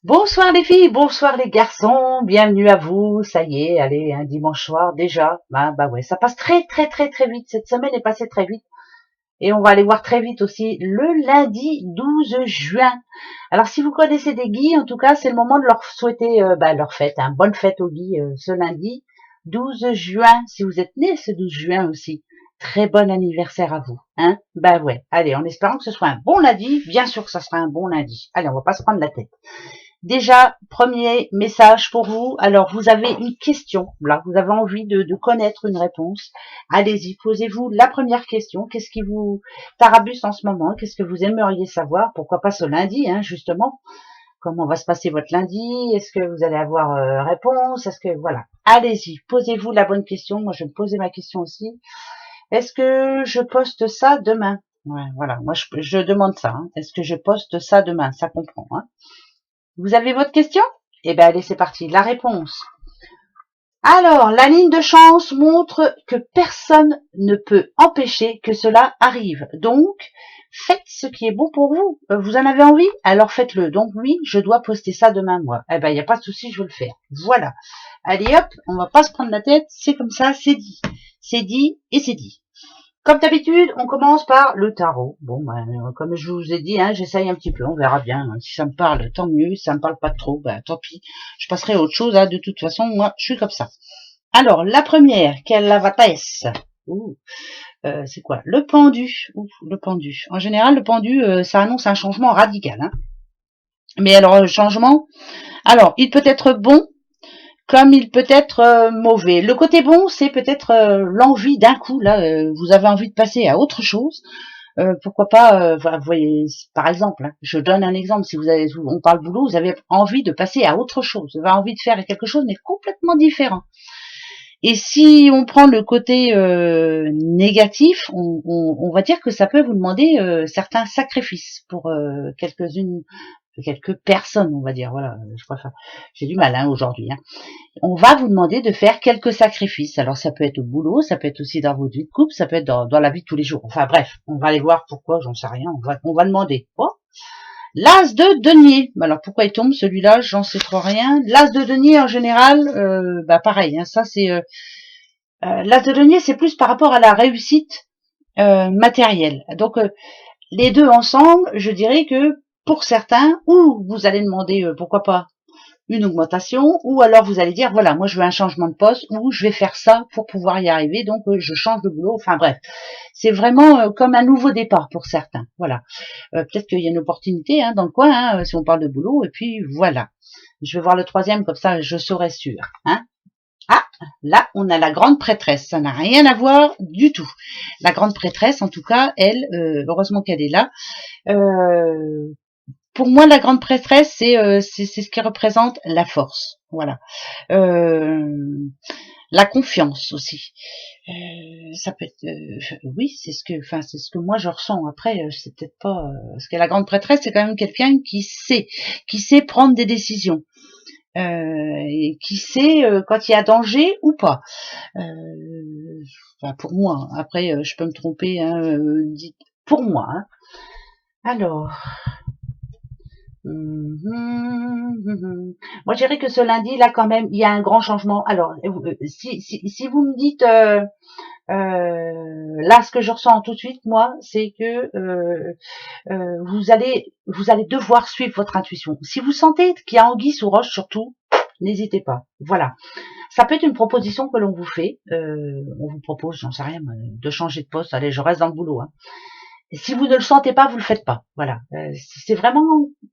Bonsoir les filles, bonsoir les garçons, bienvenue à vous. Ça y est, allez, un dimanche soir déjà. Bah ouais, ça passe très très très très vite. Cette semaine est passée très vite et on va aller voir très vite aussi le lundi 12 juin. Alors si vous connaissez des Guys, en tout cas, c'est le moment de leur souhaiter leur fête, bonne fête aux Guys ce lundi 12 juin. Si vous êtes nés ce 12 juin aussi, très bon anniversaire à vous. Hein, bah ouais, allez, en espérant que ce soit un bon lundi. Bien sûr que ça sera un bon lundi. Allez, on va pas se prendre la tête. Déjà, premier message pour vous. Alors, vous avez une question, là, vous avez envie de connaître une réponse. Allez-y, posez-vous la première question. Qu'est-ce qui vous tarabuste en ce moment? Qu'est-ce que vous aimeriez savoir? Pourquoi pas ce lundi, hein, justement? Comment va se passer votre lundi? Est-ce que vous allez avoir réponse? Est-ce que voilà? Allez-y, posez-vous la bonne question. Moi, je vais me poser ma question aussi. Est-ce que je poste ça demain? Ouais, voilà. Moi, je demande ça. Hein. Est-ce que je poste ça demain? Ça comprend. Hein. Vous avez votre question? Eh bien, allez, c'est parti. La réponse. Alors, la ligne de chance montre que personne ne peut empêcher que cela arrive. Donc, faites ce qui est bon pour vous. Vous en avez envie? Alors faites-le. Donc oui, je dois poster ça demain, moi. Eh ben, il n'y a pas de souci, je vais le faire. Voilà. Allez hop, on va pas se prendre la tête. C'est comme ça, c'est dit. C'est dit et c'est dit. Comme d'habitude, on commence par le tarot. Bon, comme je vous ai dit, hein, j'essaye un petit peu, on verra bien. Hein. Si ça me parle, tant mieux. Si ça me parle pas trop, tant pis. Je passerai à autre chose. Hein. De toute façon, moi, je suis comme ça. Alors, la première, quelle avatesse? C'est quoi? Le pendu. Le pendu. En général, le pendu, ça annonce un changement radical. Hein. Mais alors, le changement, alors, il peut être bon, comme il peut être mauvais. Le côté bon, c'est peut-être l'envie d'un coup, là, vous avez envie de passer à autre chose. Pourquoi pas, vous voyez, par exemple, hein, je donne un exemple, si vous avez, on parle boulot, vous avez envie de passer à autre chose, vous avez envie de faire quelque chose, mais complètement différent. Et si on prend le côté négatif, on va dire que ça peut vous demander certains sacrifices pour quelques personnes, on va dire. Voilà, je préfère. J'ai du mal hein, aujourd'hui. Hein. On va vous demander de faire quelques sacrifices. Alors ça peut être au boulot, ça peut être aussi dans votre vie de couple, ça peut être dans la vie de tous les jours. Enfin bref, on va aller voir pourquoi, j'en sais rien, on va demander. Oh, l'as de denier. Alors pourquoi il tombe celui-là, j'en sais trop rien. L'as de denier en général, pareil, hein, ça c'est l'as de denier, c'est plus par rapport à la réussite matérielle. Donc les deux ensemble, je dirais que pour certains, ou vous allez demander pourquoi pas une augmentation, ou alors vous allez dire voilà, moi je veux un changement de poste, ou je vais faire ça pour pouvoir y arriver, donc je change de boulot. Enfin bref, c'est vraiment comme un nouveau départ pour certains. Voilà, peut-être qu'il y a une opportunité hein, dans le coin, hein, si on parle de boulot, et puis voilà. Je vais voir le troisième, comme ça je serai sûre. Hein. Ah, là, on a la grande prêtresse. Ça n'a rien à voir du tout. La grande prêtresse, en tout cas, elle, heureusement qu'elle est là. Pour moi, la grande prêtresse, c'est ce qui représente la force. Voilà. La confiance aussi. Ça peut être, oui, c'est ce que moi je ressens. Après, c'est peut-être pas, parce que la grande prêtresse, c'est quand même quelqu'un qui sait prendre des décisions. Et qui sait quand il y a danger ou pas. Enfin, pour moi. Après, je peux me tromper. Hein, pour moi. Hein. Alors, moi, je dirais que ce lundi, là, quand même, il y a un grand changement. Alors, si vous me dites, là, ce que je ressens tout de suite, moi, c'est que vous allez devoir suivre votre intuition. Si vous sentez qu'il y a anguille sous roche, surtout, n'hésitez pas. Voilà. Ça peut être une proposition que l'on vous fait. On vous propose, j'en sais rien, de changer de poste. Allez, je reste dans le boulot. Hein. Et si vous ne le sentez pas, vous le faites pas. Voilà. C'est vraiment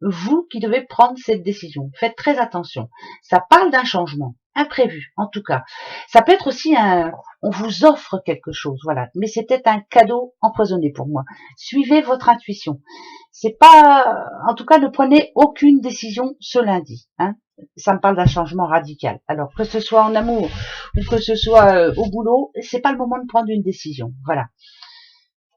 vous qui devez prendre cette décision. Faites très attention. Ça parle d'un changement imprévu, en tout cas. Ça peut être aussi on vous offre quelque chose, voilà. Mais c'est peut-être un cadeau empoisonné pour moi. Suivez votre intuition. C'est pas, en tout cas, ne prenez aucune décision ce lundi. Hein. Ça me parle d'un changement radical. Alors que ce soit en amour ou que ce soit au boulot, c'est pas le moment de prendre une décision. Voilà.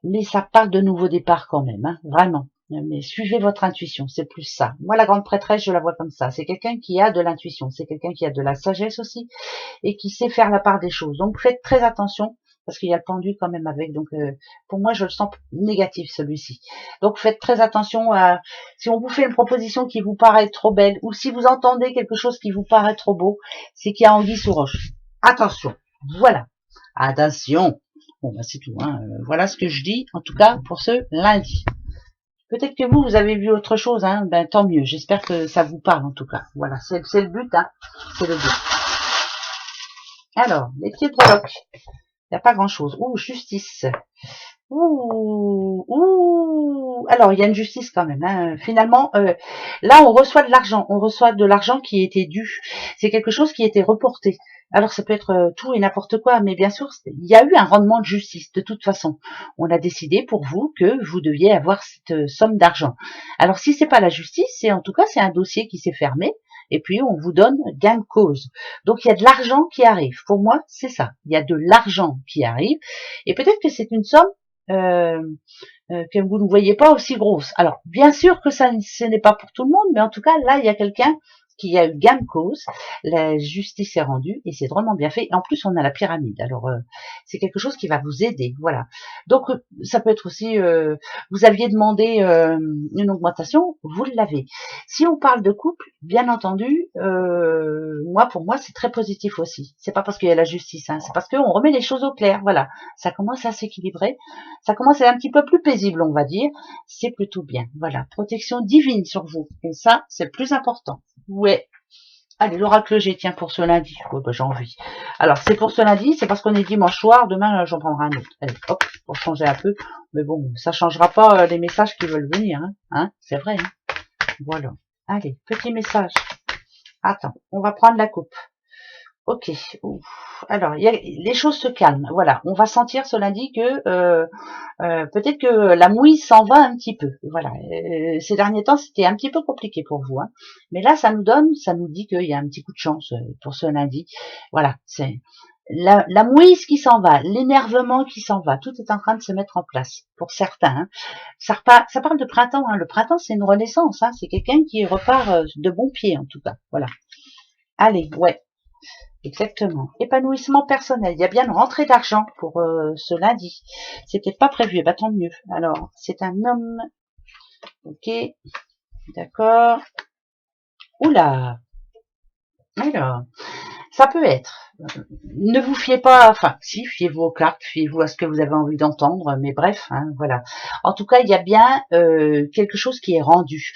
Mais ça parle de nouveau départ quand même, hein, vraiment. Mais suivez votre intuition, c'est plus ça. Moi, la grande prêtresse, je la vois comme ça. C'est quelqu'un qui a de l'intuition, c'est quelqu'un qui a de la sagesse aussi et qui sait faire la part des choses. Donc faites très attention parce qu'il y a le pendu quand même avec. Donc, pour moi, je le sens négatif, celui-ci. Donc, faites très attention à, si on vous fait une proposition qui vous paraît trop belle, ou si vous entendez quelque chose qui vous paraît trop beau, c'est qu'il y a anguille sous roche. Attention. Voilà. Attention. Bon, bah, c'est tout, hein. Voilà ce que je dis, en tout cas, pour ce lundi. Peut-être que vous avez vu autre chose, hein. Ben, tant mieux. J'espère que ça vous parle, en tout cas. Voilà. C'est le but, hein. C'est le but. Alors, les pieds de breloque. Il n'y a pas grand chose. Ouh, justice. Ouh. Alors, il y a une justice quand même, hein. Finalement, là, on reçoit de l'argent. On reçoit de l'argent qui était dû. C'est quelque chose qui était reporté. Alors, ça peut être tout et n'importe quoi, mais bien sûr, il y a eu un rendement de justice. De toute façon, on a décidé pour vous que vous deviez avoir cette somme d'argent. Alors, si c'est pas la justice, c'est en tout cas, c'est un dossier qui s'est fermé. Et puis, on vous donne gain de cause. Donc, il y a de l'argent qui arrive. Pour moi, c'est ça. Il y a de l'argent qui arrive. Et peut-être que c'est une somme que vous ne voyez pas aussi grosse. Alors, bien sûr que ça, ce n'est pas pour tout le monde, mais en tout cas, là, il y a quelqu'un qui a eu gain de cause, la justice est rendue, et c'est drôlement bien fait. Et en plus, on a la pyramide. Alors, c'est quelque chose qui va vous aider, voilà. Donc, ça peut être aussi, vous aviez demandé une augmentation, vous l'avez. Si on parle de couple, bien entendu, moi, pour moi, c'est très positif aussi. C'est pas parce qu'il y a la justice, hein, c'est parce qu'on remet les choses au clair, voilà. Ça commence à s'équilibrer, ça commence à être un petit peu plus paisible, on va dire. C'est plutôt bien, voilà. Protection divine sur vous, et ça, c'est le plus important. Ouais. Allez, l'oracle G, tiens, pour ce lundi. Ouais, bah, j'ai envie. Alors, c'est pour ce lundi, c'est parce qu'on est dimanche soir. Demain, j'en prendrai un autre. Allez, hop, pour changer un peu. Mais bon, ça changera pas les messages qui veulent venir, hein, c'est vrai, hein. Voilà. Allez, petit message. Attends, on va prendre la coupe. Ok. Ouf. Alors, les choses se calment. Voilà, on va sentir ce lundi que peut-être que la mouille s'en va un petit peu. Voilà. Ces derniers temps, c'était un petit peu compliqué pour vous, hein. Mais là, ça nous dit qu'il y a un petit coup de chance pour ce lundi. Voilà, c'est la mouise qui s'en va, l'énervement qui s'en va. Tout est en train de se mettre en place pour certains, hein. Ça parle de printemps, hein. Le printemps, c'est une renaissance, hein. C'est quelqu'un qui repart de bon pied, en tout cas. Voilà. Allez, ouais. Exactement. Épanouissement personnel. Il y a bien une rentrée d'argent pour ce lundi. C'était pas prévu. Eh ben, tant mieux. Alors, c'est un homme. Ok. D'accord. Oula. Alors, ça peut être. Ne vous fiez pas, enfin, si, fiez-vous aux cartes, fiez-vous à ce que vous avez envie d'entendre, mais bref, hein, voilà. En tout cas, il y a bien quelque chose qui est rendu.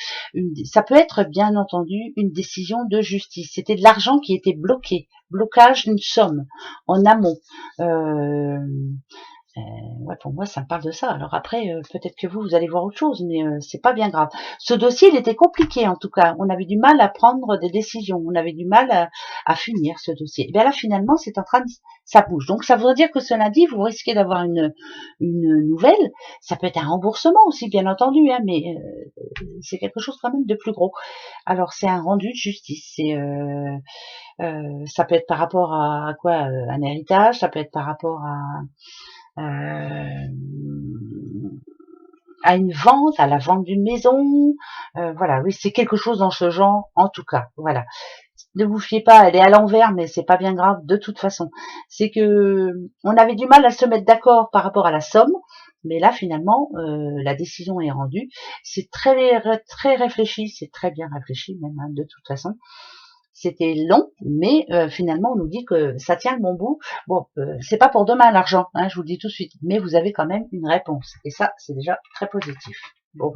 Ça peut être, bien entendu, une décision de justice. C'était de l'argent qui était bloqué, blocage d'une somme en amont. Ouais, pour moi, ça me parle de ça. Alors après, peut-être que vous allez voir autre chose, mais c'est pas bien grave. Ce dossier, il était compliqué en tout cas. On avait du mal à prendre des décisions. On avait du mal à finir ce dossier. Et bien là, finalement, c'est en train de, ça bouge. Donc ça voudrait dire que ce lundi, vous risquez d'avoir une nouvelle. Ça peut être un remboursement aussi, bien entendu, hein, mais c'est quelque chose quand même de plus gros. Alors c'est un rendu de justice. C'est ça peut être par rapport à quoi, un héritage. Ça peut être par rapport à une vente, à la vente d'une maison, voilà, oui, c'est quelque chose dans ce genre, en tout cas, voilà. Ne vous fiez pas, elle est à l'envers, mais c'est pas bien grave de toute façon. C'est que on avait du mal à se mettre d'accord par rapport à la somme, mais là finalement, la décision est rendue. C'est très très réfléchi, c'est très bien réfléchi même, hein, de toute façon. C'était long, mais finalement on nous dit que ça tient le bon bout. Bon, c'est pas pour demain l'argent, hein, je vous le dis tout de suite, mais vous avez quand même une réponse. Et ça, c'est déjà très positif. Bon,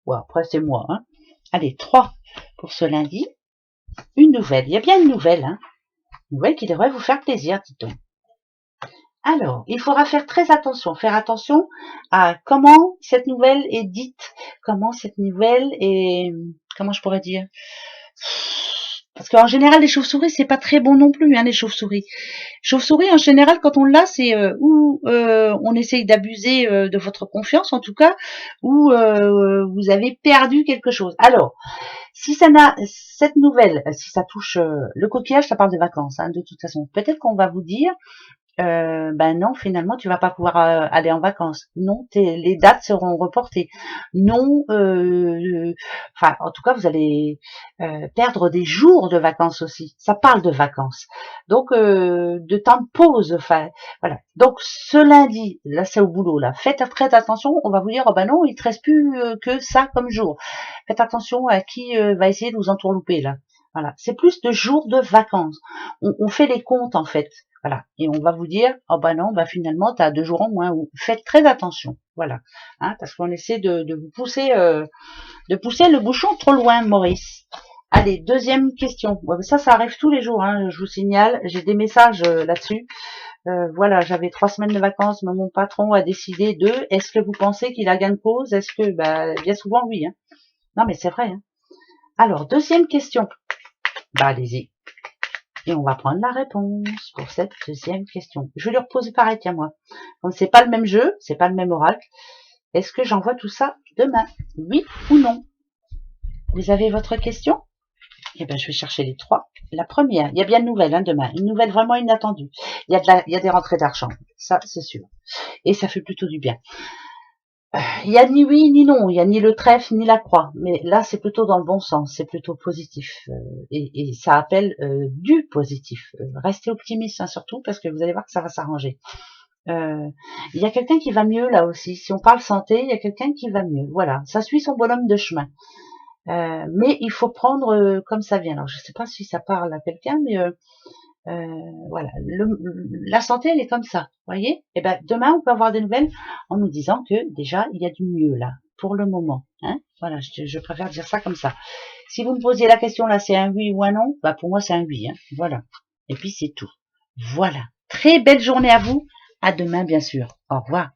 ouais, après c'est moi, hein. Allez, 3 pour ce lundi. Une nouvelle, il y a bien une nouvelle, hein. Une nouvelle qui devrait vous faire plaisir, dit-on. Alors, il faudra faire très attention, faire attention à comment cette nouvelle est dite, comment cette nouvelle est, comment je pourrais dire, parce qu'en général, les chauves-souris, c'est pas très bon non plus, hein, les chauves-souris. Chauve-souris, en général, quand on l'a, c'est où on essaye d'abuser de votre confiance, en tout cas, ou vous avez perdu quelque chose. Alors, si ça n'a, cette nouvelle, si ça touche le coquillage, ça parle de vacances, hein, de toute façon. Peut-être qu'on va vous dire ben non, finalement, tu vas pas pouvoir aller en vacances. Non, les dates seront reportées. Non, enfin, en tout cas, vous allez perdre des jours de vacances aussi. Ça parle de vacances. Donc, de temps de pause. Enfin, voilà. Donc, ce lundi, là, c'est au boulot. Là, faites très attention. On va vous dire, oh ben non, il te reste plus que ça comme jour. Faites attention à qui va essayer de vous entourlouper là. Voilà, c'est plus de jours de vacances. On fait les comptes en fait. Voilà. Et on va vous dire, oh bah non, bah finalement, tu as 2 jours en moins. Ou faites très attention. Voilà. Hein, parce qu'on essaie de vous pousser, de pousser le bouchon trop loin, Maurice. Allez, deuxième question. Ouais, ça arrive tous les jours, hein, je vous signale. J'ai des messages là-dessus. Voilà, j'avais 3 semaines de vacances, mais mon patron a décidé de. Est-ce que vous pensez qu'il a gain de cause? Est-ce que, bah, bien souvent, oui. Hein. Non, mais c'est vrai. Hein. Alors, deuxième question. Bah, allez-y. Et on va prendre la réponse pour cette deuxième question. Je vais lui reposer pareil, tiens moi. Comme c'est pas le même jeu, c'est pas le même oracle. Est-ce que j'envoie tout ça demain? Oui ou non? Vous avez votre question? Eh ben, je vais chercher les 3. La première, il y a bien de nouvelles hein, demain. Une nouvelle vraiment inattendue. Il y a des rentrées d'argent. Ça, c'est sûr. Et ça fait plutôt du bien. Il y a ni oui ni non, il y a ni le trèfle ni la croix, mais là c'est plutôt dans le bon sens, c'est plutôt positif et ça appelle du positif. Restez optimiste hein, surtout parce que vous allez voir que ça va s'arranger. Il y a quelqu'un qui va mieux là aussi. Si on parle santé, il y a quelqu'un qui va mieux. Voilà, ça suit son bonhomme de chemin. Mais il faut prendre comme ça vient. Alors je sais pas si ça parle à quelqu'un, mais voilà, la santé, elle est comme ça, voyez. Et ben demain, on peut avoir des nouvelles en nous disant que déjà il y a du mieux là pour le moment. Hein voilà, je préfère dire ça comme ça. Si vous me posiez la question là, c'est un oui ou un non, bah pour moi c'est un oui. Hein, voilà. Et puis c'est tout. Voilà. Très belle journée à vous. À demain, bien sûr. Au revoir.